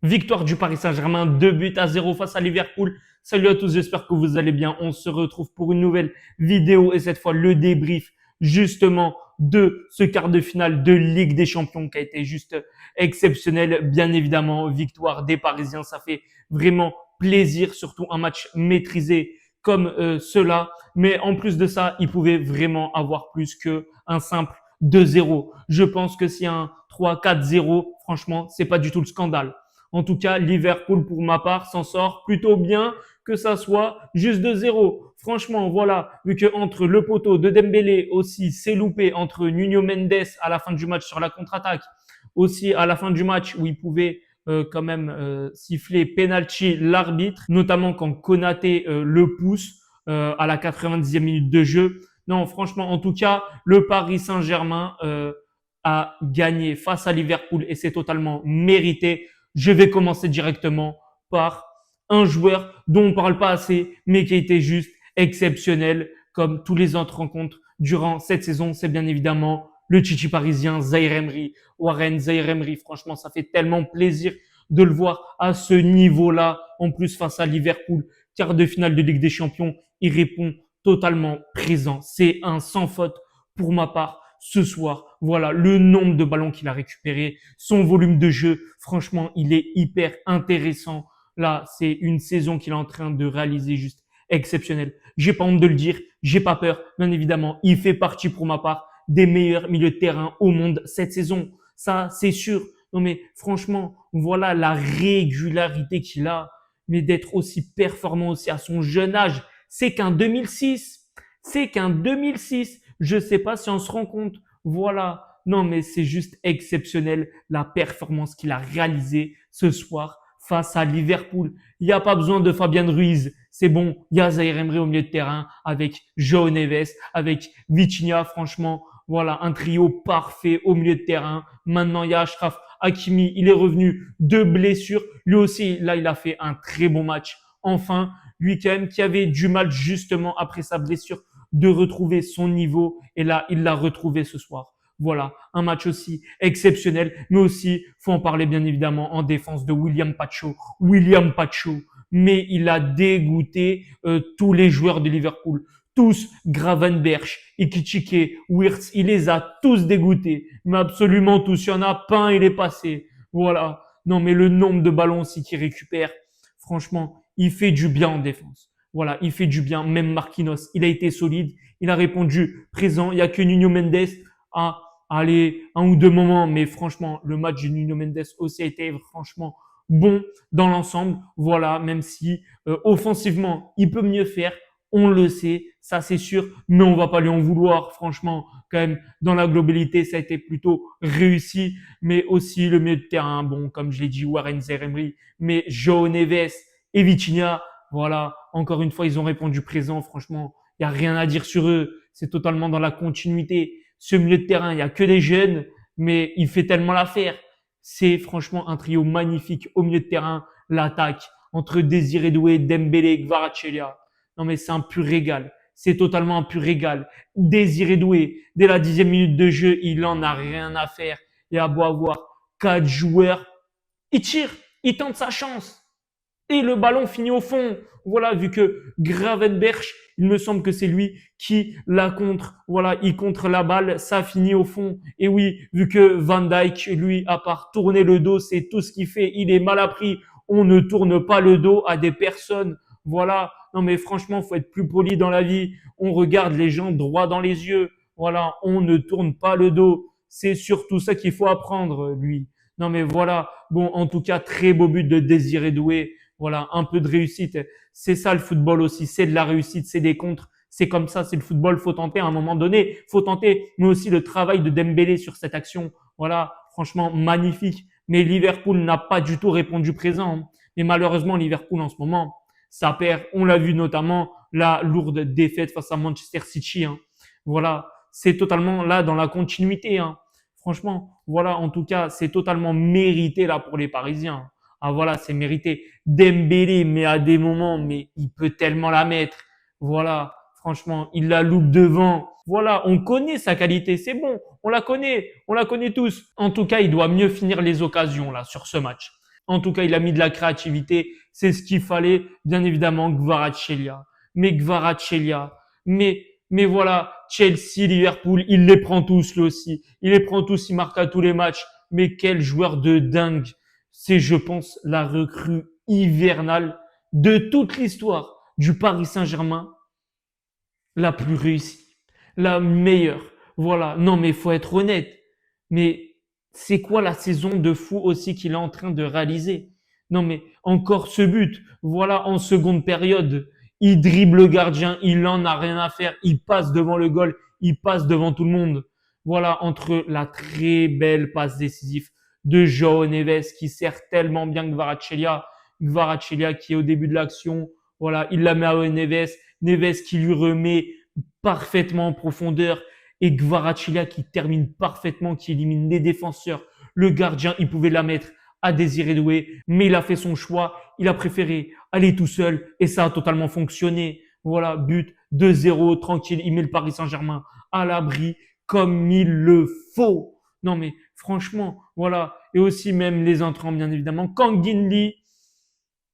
Victoire du Paris Saint-Germain, 2 buts à 0 face à Liverpool. Salut à tous, j'espère que vous allez bien. On se retrouve pour une nouvelle vidéo et cette fois le débrief justement de ce quart de finale de Ligue des Champions qui a été juste exceptionnel. Bien évidemment, victoire des Parisiens, ça fait vraiment plaisir, surtout un match maîtrisé comme cela. Mais en plus de ça, il pouvait vraiment avoir plus qu'un simple 2-0. Je pense que s'il y a un 3-4-0, franchement, c'est pas du tout le scandale. En tout cas, Liverpool, pour ma part, s'en sort plutôt bien que ça soit juste 2-0. Franchement, voilà, vu que entre le poteau de Dembélé aussi, c'est loupé entre Nuno Mendes à la fin du match sur la contre-attaque, aussi à la fin du match où il pouvait quand même siffler penalty l'arbitre, notamment quand Konaté le pousse à la 90e minute de jeu. Non, franchement, en tout cas, le Paris Saint-Germain a gagné face à Liverpool et c'est totalement mérité. Je vais commencer directement par un joueur dont on ne parle pas assez, mais qui a été juste exceptionnel, comme tous les autres rencontres durant cette saison. C'est bien évidemment le Chichi parisien, Zaïre Emery. Warren Zaïre Emery, franchement, ça fait tellement plaisir de le voir à ce niveau-là, en plus face à Liverpool, quart de finale de Ligue des Champions, il répond totalement présent. C'est un sans faute pour ma part ce soir. Voilà, le nombre de ballons qu'il a récupéré, son volume de jeu, franchement, il est hyper intéressant. Là, c'est une saison qu'il est en train de réaliser juste exceptionnelle. J'ai pas honte de le dire, j'ai pas peur. Bien évidemment, il fait partie pour ma part des meilleurs milieux de terrain au monde cette saison. Ça, c'est sûr. Non mais franchement, voilà la régularité qu'il a, mais d'être aussi performant aussi à son jeune âge. C'est qu'un 2006. C'est qu'un 2006. Je sais pas si on se rend compte. Voilà. Non, mais c'est juste exceptionnel la performance qu'il a réalisée ce soir face à Liverpool. Il n'y a pas besoin de Fabien Ruiz. C'est bon. Il y a Zaïre Emery au milieu de terrain avec João Neves, avec Vitinha. Franchement, voilà, un trio parfait au milieu de terrain. Maintenant, il y a Achraf Hakimi. Il est revenu de blessure. Lui aussi, là, il a fait un très bon match. Enfin, lui quand même qui avait du mal justement après sa blessure de retrouver son niveau. Et là, il l'a retrouvé ce soir. Voilà, un match aussi exceptionnel, mais aussi, faut en parler bien évidemment en défense de William Pacho. William Pacho, mais il a dégoûté tous les joueurs de Liverpool. Tous, Gravenberch, Ekitike, Wirtz, il les a tous dégoûtés. Mais absolument tous. Il y en a pas un, il est passé. Voilà. Non, mais le nombre de ballons aussi qu'il récupère, franchement, il fait du bien en défense. Voilà, il fait du bien. Même Marquinhos, il a été solide. Il a répondu présent. Il y a que Nuno Mendes à aller un ou deux moments, mais franchement, le match de Nuno Mendes aussi a été franchement bon dans l'ensemble. Voilà, même si offensivement, il peut mieux faire, on le sait, ça c'est sûr, mais on va pas lui en vouloir. Franchement, quand même, dans la globalité, ça a été plutôt réussi, mais aussi le milieu de terrain, bon, comme je l'ai dit, Warren Zaïre-Emery, mais João Neves et Vitinha, voilà, encore une fois, ils ont répondu présent. Franchement, il y a rien à dire sur eux. C'est totalement dans la continuité. Ce milieu de terrain, il y a que des jeunes, mais il fait tellement l'affaire. C'est franchement un trio magnifique au milieu de terrain. L'attaque entre Désiré Doué, Dembélé, Kvaratskhelia. Non mais c'est un pur régal. C'est totalement un pur régal. Désiré Doué, dès la 10e minute de jeu, il en a rien à faire. Il a beau avoir 4 joueurs, il tire, il tente sa chance. Et le ballon finit au fond. Voilà, vu que Gravenberch, il me semble que c'est lui qui la contre. Voilà, il contre la balle, ça finit au fond. Et oui, vu que Van Dijk, lui, à part tourner le dos, c'est tout ce qu'il fait. Il est mal appris. On ne tourne pas le dos à des personnes. Voilà. Non, mais franchement, faut être plus poli dans la vie. On regarde les gens droit dans les yeux. Voilà. On ne tourne pas le dos. C'est surtout ça qu'il faut apprendre, lui. Non, mais voilà. Bon, en tout cas, très beau but de Désiré Doué. Voilà, un peu de réussite. C'est ça le football aussi, c'est de la réussite, c'est des contres. C'est comme ça, c'est le football. Faut tenter à un moment donné, faut tenter. Mais aussi le travail de Dembélé sur cette action. Voilà, franchement magnifique. Mais Liverpool n'a pas du tout répondu présent. Mais malheureusement, Liverpool en ce moment, ça perd. On l'a vu notamment la lourde défaite face à Manchester City. Voilà, c'est totalement là dans la continuité. Franchement, voilà, en tout cas, c'est totalement mérité là pour les Parisiens. Ah voilà, c'est mérité. Dembélé, mais à des moments, mais il peut tellement la mettre. Voilà, franchement, il la loupe devant. Voilà, on connaît sa qualité, c'est bon, on la connaît tous. En tout cas, il doit mieux finir les occasions là sur ce match. En tout cas, il a mis de la créativité. C'est ce qu'il fallait. Bien évidemment, Kvaratskhelia. Mais Kvaratskhelia. Mais voilà, Chelsea, Liverpool, il les prend tous, lui aussi. Il les prend tous, il marque à tous les matchs. Mais quel joueur de dingue. C'est, je pense, la recrue hivernale de toute l'histoire du Paris Saint-Germain, la plus réussie, la meilleure. Voilà. Non, mais il faut être honnête. Mais c'est quoi la saison de fou aussi qu'il est en train de réaliser? Non, mais encore ce but. Voilà, en seconde période, il dribble le gardien, il en a rien à faire, il passe devant le goal, il passe devant tout le monde. Voilà, entre la très belle passe décisive de João Neves qui sert tellement bien Kvaratskhelia qui est au début de l'action, voilà, il la met à Neves, Neves qui lui remet parfaitement en profondeur et Kvaratskhelia qui termine parfaitement, qui élimine les défenseurs. Le gardien, il pouvait la mettre à Désiré Doué, mais il a fait son choix, il a préféré aller tout seul et ça a totalement fonctionné. Voilà, but 2-0, tranquille, il met le Paris Saint-Germain à l'abri comme il le faut. Non mais franchement, voilà. Et aussi même les entrants, bien évidemment. Kang In Lee,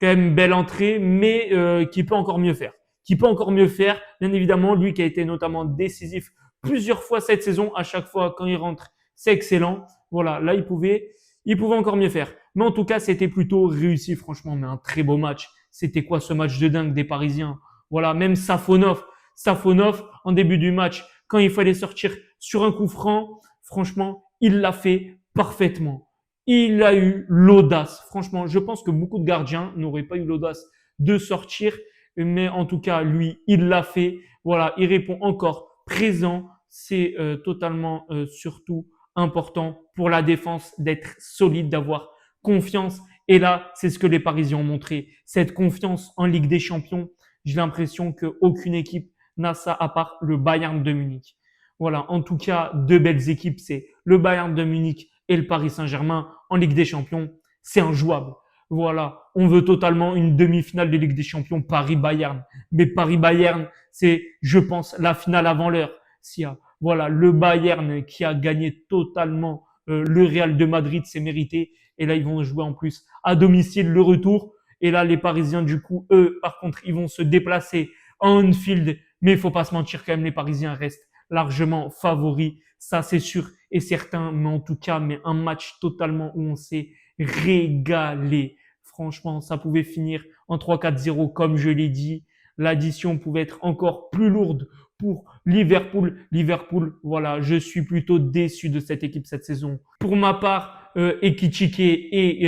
quand même belle entrée, mais qui peut encore mieux faire. Qui peut encore mieux faire, bien évidemment, lui qui a été notamment décisif plusieurs fois cette saison, à chaque fois quand il rentre, c'est excellent. Voilà, là il pouvait encore mieux faire. Mais en tout cas, c'était plutôt réussi, franchement, mais un très beau match. C'était quoi ce match de dingue des Parisiens? Voilà, même Safonov, en début du match, quand il fallait sortir sur un coup franc, franchement, il l'a fait parfaitement. Il a eu l'audace. Franchement, je pense que beaucoup de gardiens n'auraient pas eu l'audace de sortir, mais en tout cas, lui, il l'a fait. Voilà, il répond encore présent. C'est totalement surtout important pour la défense d'être solide, d'avoir confiance. Et là, c'est ce que les Parisiens ont montré. Cette confiance en Ligue des Champions, j'ai l'impression qu'aucune équipe n'a ça à part le Bayern de Munich. Voilà, en tout cas, deux belles équipes, c'est le Bayern de Munich et le Paris Saint-Germain en Ligue des Champions. C'est injouable. Voilà, on veut totalement une demi-finale de Ligue des Champions Paris-Bayern. Mais Paris-Bayern, c'est, je pense, la finale avant l'heure. Voilà, le Bayern qui a gagné totalement le Real de Madrid, c'est mérité. Et là, ils vont jouer en plus à domicile le retour. Et là, les Parisiens, du coup, eux, par contre, ils vont se déplacer en Anfield. Mais il faut pas se mentir quand même, les Parisiens restent largement favoris. Ça, c'est sûr et certain. Mais en tout cas, mais un match totalement où on s'est régalé. Franchement, ça pouvait finir en 3-4-0, comme je l'ai dit. L'addition pouvait être encore plus lourde pour Liverpool. Liverpool, voilà, je suis plutôt déçu de cette équipe cette saison. Pour ma part, Ekitike et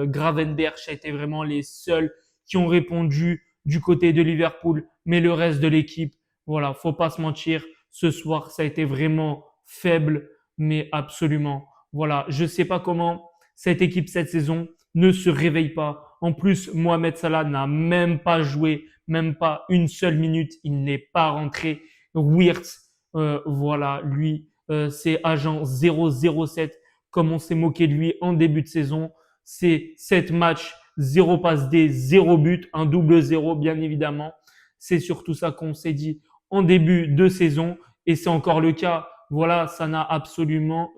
Gravenberch a été vraiment les seuls qui ont répondu du côté de Liverpool, mais le reste de l'équipe, voilà, faut pas se mentir, ce soir, ça a été vraiment faible, mais absolument. Voilà, je sais pas comment cette équipe cette saison ne se réveille pas. En plus, Mohamed Salah n'a même pas joué, même pas une seule minute. Il n'est pas rentré. Wirtz, voilà, lui, c'est agent 007, comme on s'est moqué de lui en début de saison. C'est 7 matchs, 0 passe D, 0 but, un double 0, bien évidemment. C'est surtout ça qu'on s'est dit en début de saison. Et c'est encore le cas. Voilà, ça n'a absolument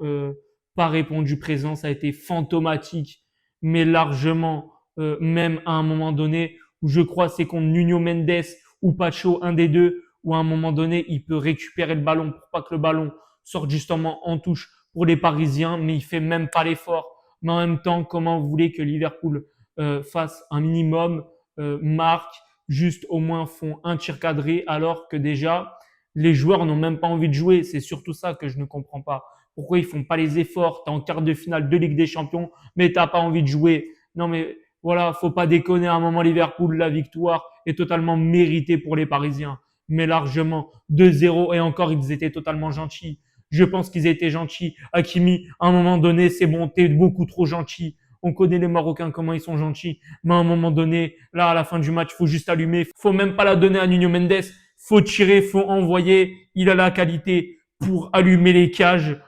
pas répondu présent. Ça a été fantomatique, mais largement, même à un moment donné, où je crois c'est contre Nuno Mendes ou Pacho, un des deux, où à un moment donné, il peut récupérer le ballon pour pas que le ballon sorte justement en touche pour les Parisiens, mais il fait même pas l'effort. Mais en même temps, comment vous voulez que Liverpool fasse un minimum, marque, juste au moins font un tir cadré, alors que déjà, les joueurs n'ont même pas envie de jouer. C'est surtout ça que je ne comprends pas. Pourquoi ils font pas les efforts? T'es en quart de finale de Ligue des Champions, mais t'as pas envie de jouer. Non mais voilà, faut pas déconner. À un moment, Liverpool, la victoire est totalement méritée pour les Parisiens, mais largement 2-0 et encore ils étaient totalement gentils. Je pense qu'ils étaient gentils. Hakimi, à un moment donné, c'est bon, t'es beaucoup trop gentil. On connaît les Marocains, comment ils sont gentils. Mais à un moment donné, là, à la fin du match, faut juste allumer. Faut même pas la donner à Nuno Mendes. Faut tirer, faut envoyer. Il a la qualité pour allumer les cages.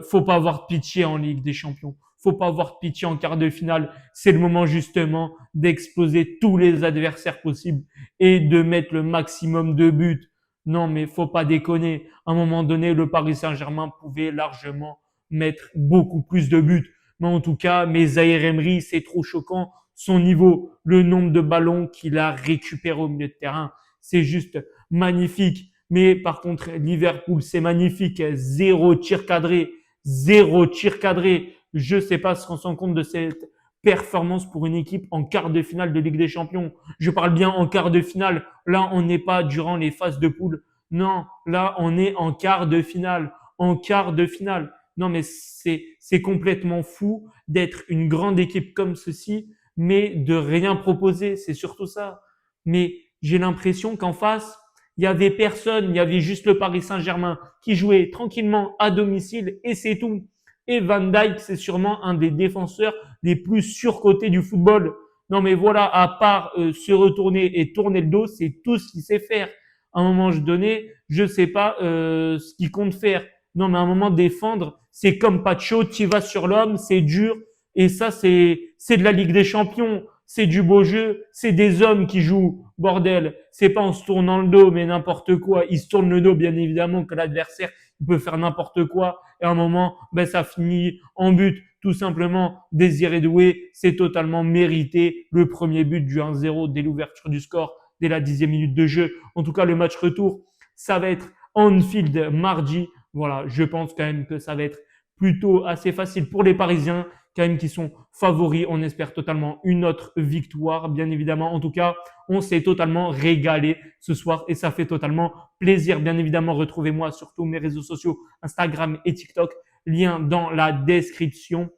Faut pas avoir de pitié en Ligue des Champions. Faut pas avoir de pitié en quart de finale. C'est le moment justement d'exploser tous les adversaires possibles et de mettre le maximum de buts. Non, mais faut pas déconner. À un moment donné, le Paris Saint-Germain pouvait largement mettre beaucoup plus de buts. Mais en tout cas, Zaïre Emery, c'est trop choquant. Son niveau, le nombre de ballons qu'il a récupéré au milieu de terrain, c'est juste magnifique. Mais par contre, Liverpool, c'est magnifique. Zéro tir cadré. Zéro tir cadré. Je sais pas ce qu'on se rend compte de cette performance pour une équipe en quart de finale de Ligue des Champions. Je parle bien en quart de finale. Là, on n'est pas durant les phases de poule. Non, là, on est en quart de finale. En quart de finale. Non, mais c'est complètement fou d'être une grande équipe comme ceci, mais de rien proposer. C'est surtout ça. Mais j'ai l'impression qu'en face, il y avait personne. Il y avait juste le Paris Saint-Germain qui jouait tranquillement à domicile et c'est tout. Et Van Dijk, c'est sûrement un des défenseurs les plus surcotés du football. Non, mais voilà, à part se retourner et tourner le dos, c'est tout ce qu'il sait faire. À un moment donné, je sais pas ce qu'il compte faire. Non, mais à un moment défendre, c'est comme Pacho, tu vas sur l'homme, c'est dur. Et ça, c'est de la Ligue des Champions. C'est du beau jeu. C'est des hommes qui jouent. Bordel. C'est pas en se tournant le dos, mais n'importe quoi. Ils se tournent le dos, bien évidemment, que l'adversaire, il peut faire n'importe quoi. Et à un moment, ben, ça finit en but. Tout simplement, Désiré Doué, c'est totalement mérité. Le premier but du 1-0 dès l'ouverture du score, dès la 10e minute de jeu. En tout cas, le match retour, ça va être Anfield mardi. Voilà, je pense quand même que ça va être plutôt assez facile pour les Parisiens, quand même qui sont favoris. On espère totalement une autre victoire, bien évidemment. En tout cas, on s'est totalement régalé ce soir et ça fait totalement plaisir. Bien évidemment, retrouvez-moi sur tous mes réseaux sociaux, Instagram et TikTok, lien dans la description.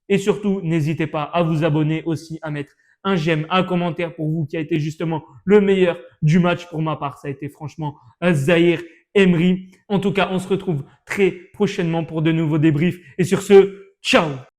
Et surtout, n'hésitez pas à vous abonner aussi, à mettre un j'aime, un commentaire pour vous qui a été justement le meilleur du match pour ma part. Ça a été franchement Zaïre Emery. En tout cas, on se retrouve très prochainement pour de nouveaux débriefs. Et sur ce, ciao!